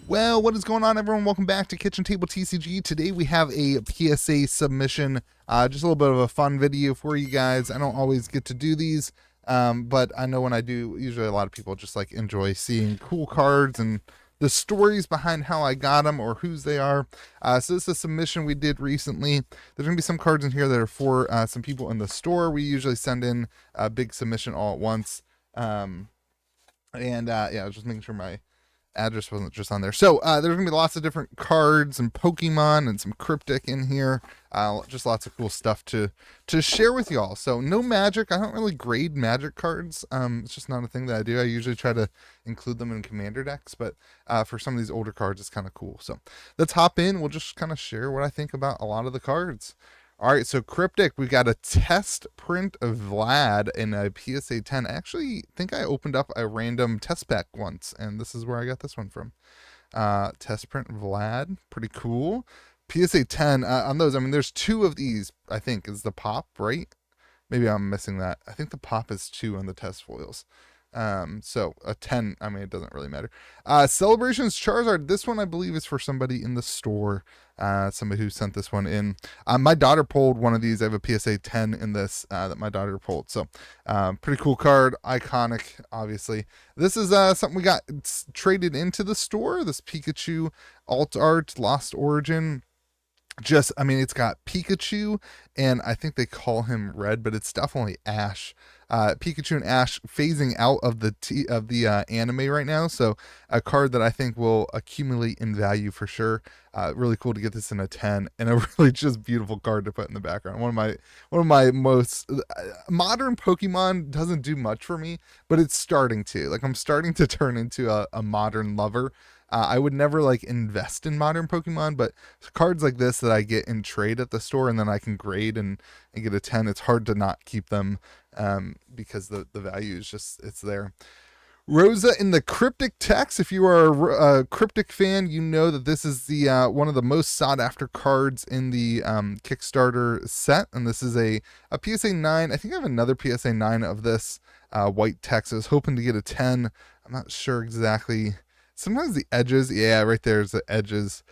Well, what is going on, everyone? Welcome back to Kitchen Table TCG. Today we have a PSA submission, just a little bit of a fun video for you guys. I don't always get to do these, but I know when I do, usually a lot of people just like enjoy seeing cool cards and the stories behind how I got them or whose they are. So this is a submission we did recently. There's going to be some cards in here that are for some people in the store. We usually send in a big submission all at once. Yeah, I was just making sure my address wasn't just on there. So there's gonna be lots of different cards and Pokemon and some cryptic in here. Just lots of cool stuff to share with y'all. So no magic. I don't really grade magic cards. It's just not a thing that I do. I usually try to include them in commander decks, but for some of these older cards, it's kind of cool. So let's hop in. We'll just kind of share what I think about a lot of the cards. All right, so Cryptic, we got a test print of Vlad in a PSA 10. I actually think I opened up a random test pack once, and this is where I got this one from. Test print Vlad, pretty cool. PSA 10, on those, I mean, there's two of these, I think, is the pop, right? Maybe I'm missing that. I think the pop is 2 on the test foils. So a 10, I mean, it doesn't really matter. Celebrations Charizard, this one I believe is for somebody in the store, somebody who sent this one in. My daughter pulled one of these. I have a PSA 10 in this that my daughter pulled. So pretty cool card, iconic, obviously. This is something we got traded into the store, this Pikachu alt art Lost Origin. Just, I mean, it's got Pikachu, and I think they call him Red, but it's definitely Ash. Pikachu and Ash phasing out of the anime right now, so a card that I think will accumulate in value for sure. Really cool to get this in a 10, and a really just beautiful card to put in the background. One of my most modern Pokemon doesn't do much for me, but it's starting to. Like, I'm starting to turn into a modern lover. I would never like invest in modern Pokemon, but cards like this that I get in trade at the store and then I can grade and get a 10, it's hard to not keep them because the value is just, it's there. Rosa in the Cryptic text. If you are a Cryptic fan, you know that this is the one of the most sought after cards in the Kickstarter set, and this is a PSA 9. I think I have another PSA 9 of this white text. I was hoping to get a 10. I'm not sure exactly. Sometimes the edges, yeah, right there's the edges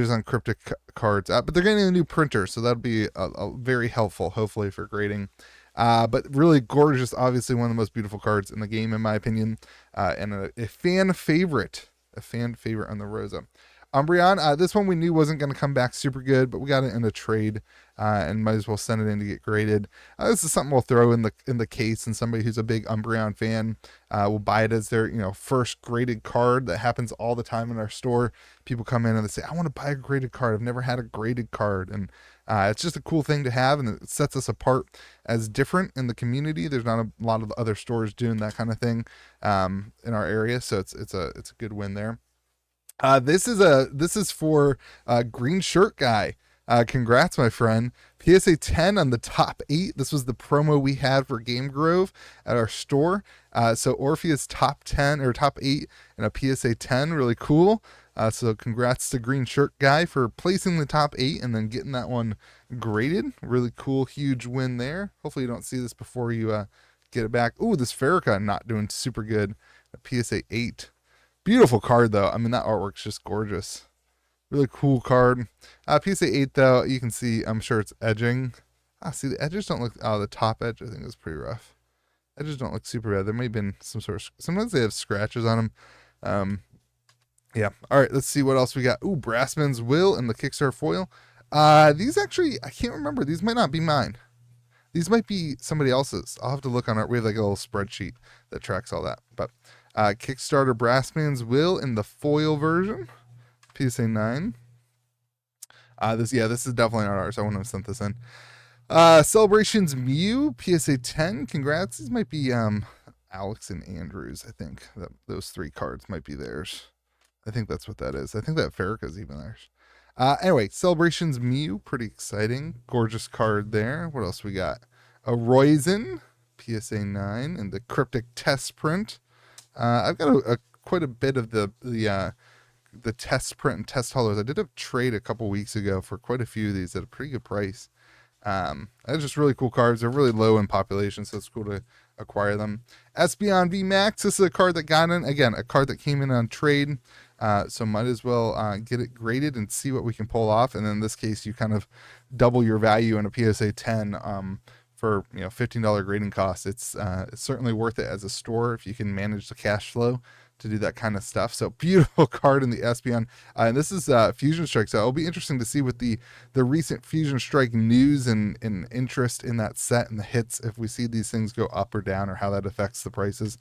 on Cryptic cards, but they're getting a new printer, so that'll be a very helpful, hopefully, for grading. But really gorgeous, obviously one of the most beautiful cards in the game, in my opinion, and a fan favorite on the Rosa. Umbreon, this one we knew wasn't going to come back super good, but we got it in a trade, and might as well send it in to get graded. This is something we'll throw in the case, and somebody who's a big Umbreon fan will buy it as their first graded card. That happens all the time in our store. People come in and they say, I want to buy a graded card. I've never had a graded card, and it's just a cool thing to have, and it sets us apart as different in the community. There's not a lot of other stores doing that kind of thing in our area, so it's a good win there. This is for Green Shirt Guy. Congrats, my friend. PSA 10 on the top 8. This was the promo we had for Game Grove at our store. So Orpheus top 10 or top 8 and a PSA 10. Really cool. So congrats to Green Shirt Guy for placing the top 8 and then getting that one graded. Really cool, huge win there. Hopefully you don't see this before you get it back. Ooh, this Farrakhan not doing super good. A PSA 8. Beautiful card, though. I mean, that artwork's just gorgeous. Really cool card. PSA 8, though, you can see, I'm sure it's edging. See, the edges don't look, the top edge, I think, is pretty rough. Edges don't look super bad. There may have been some sort of, sometimes they have scratches on them. Yeah. All right, let's see what else we got. Ooh, Brassman's Will and the Kickstarter foil. These actually, I can't remember. These might not be mine. These might be somebody else's. I'll have to look on our, we have like a little spreadsheet that tracks all that. But Kickstarter Brassman's Will in the foil version. PSA 9. This is definitely not ours. I wouldn't have sent this in. Celebrations Mew, PSA 10. Congrats. These might be Alex and Andrews, I think. Those 3 cards might be theirs. I think that's what that is. I think that Farrakhan's even theirs. Anyway, Celebrations Mew, pretty exciting. Gorgeous card there. What else we got? A Roizen, PSA 9, and the Cryptic test print. I've got quite a bit of the test print and test hollows. I did a trade a couple weeks ago for quite a few of these at a pretty good price. They're just really cool cards. They're really low in population, so it's cool to acquire them. Espeon VMAX, this is a card that got in, again, a card that came in on trade. So might as well get it graded and see what we can pull off. And then in this case, you kind of double your value in a PSA 10 for $15 grading costs. It's certainly worth it as a store if you can manage the cash flow to do that kind of stuff. So beautiful card in the Espeon. And this is Fusion Strike. So it'll be interesting to see with the recent Fusion Strike news and interest in that set and the hits, if we see these things go up or down or how that affects the prices.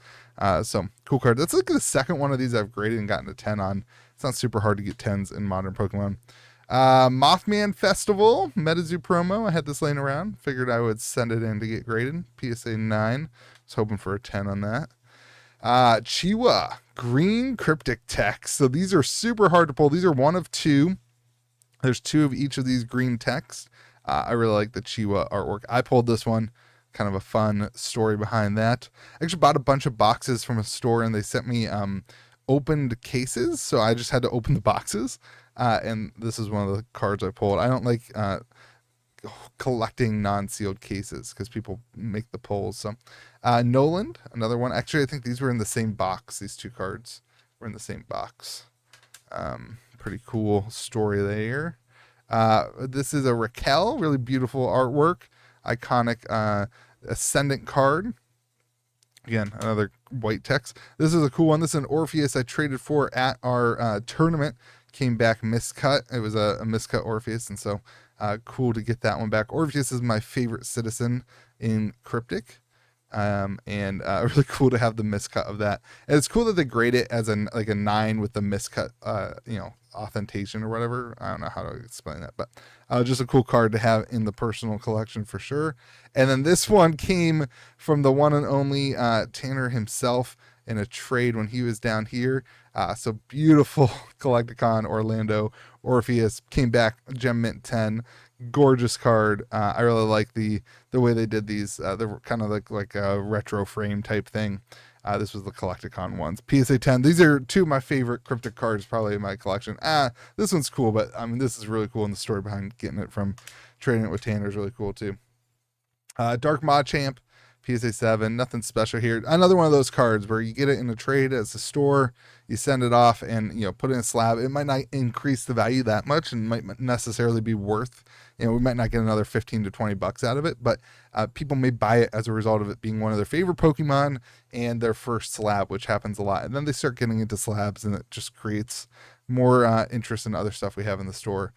So cool card. Let's look at the second one of these I've graded and gotten a 10 on. It's not super hard to get 10s in modern Pokemon. Mothman Festival MetaZoo promo. I had this laying around. Figured I would send it in to get graded. PSA 9. Was hoping for a 10 on that. Chiwa green cryptic text. So these are super hard to pull. These are one of two. There's two of each of these green texts. I really like the Chiwa artwork. I pulled this one. Kind of a fun story behind that. I actually bought a bunch of boxes from a store and they sent me opened cases. So I just had to open the boxes. And this is one of the cards I pulled. I don't like collecting non-sealed cases because people make the pulls. So Noland, another one. Actually, I think these were in the same box. These two cards were in the same box. Pretty cool story there. This is a Raquel, really beautiful artwork. Iconic Ascendant card. Again, another white text. This is a cool one. This is an Orpheus I traded for at our tournament. Came back miscut. It was a miscut Orpheus, and so cool to get that one back. Orpheus is my favorite citizen in Cryptic, and really cool to have the miscut of that. And it's cool that they grade it as a 9 with the miscut, authentication or whatever. I don't know how to explain that, but just a cool card to have in the personal collection for sure. And then this one came from the one and only Tanner himself in a trade when he was down here. So beautiful Galacticon Orlando Orpheus came back, Gem Mint 10, gorgeous card. I really like the way they did these. They're kind of like a retro frame type thing. This was the Galacticon ones. PSA 10. These are two of my favorite cryptic cards probably in my collection. This one's cool, but I mean this is really cool, and the story behind getting it from trading it with Tanner is really cool too. Dark Machamp. PSA 7, nothing special here. Another one of those cards where you get it in a trade as a store, you send it off and put it in a slab. It might not increase the value that much and might necessarily be worth, we might not get another 15 to 20 bucks out of it, but people may buy it as a result of it being one of their favorite Pokemon and their first slab, which happens a lot. And then they start getting into slabs and it just creates more interest in other stuff we have in the store.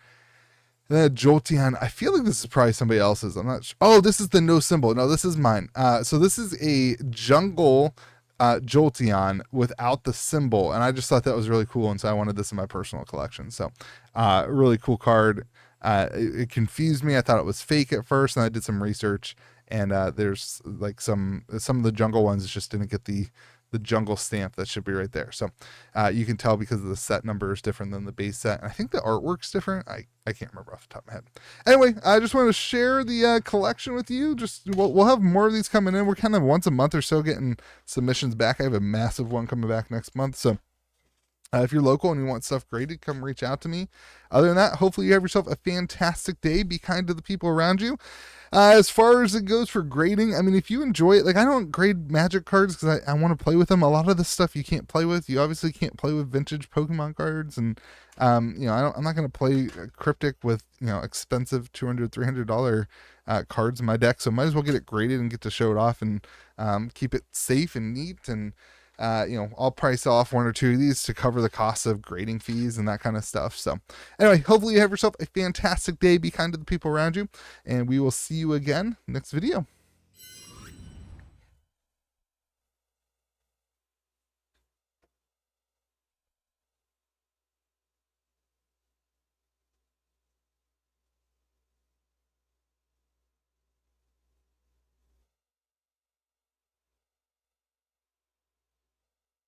And then Jolteon, I feel like this is probably somebody else's. I'm not sure. Oh, this is the no symbol. No, this is mine. So this is a jungle Jolteon without the symbol. And I just thought that was really cool. And so I wanted this in my personal collection. So really cool card. It confused me. I thought it was fake at first. And I did some research. And there's like some of the jungle ones just didn't get the jungle stamp that should be right there. So you can tell because the set number is different than the base set. And I think the artwork's different. I can't remember off the top of my head. Anyway, I just wanted to share the collection with you. We'll have more of these coming in. We're kind of once a month or so getting submissions back. I have a massive one coming back next month. So if you're local and you want stuff graded, come reach out to me. Other than that, hopefully you have yourself a fantastic day. Be kind to the people around you. As far as it goes for grading, I mean, if you enjoy it, like I don't grade Magic cards because I want to play with them. A lot of the stuff you can't play with. You obviously can't play with vintage Pokemon cards, and I'm not going to play Cryptic with expensive $200, $300 cards in my deck. So might as well get it graded and get to show it off and keep it safe and neat. And I'll price off one or two of these to cover the cost of grading fees and that kind of stuff. So anyway, hopefully you have yourself a fantastic day. Be kind to the people around you, and we will see you again next video.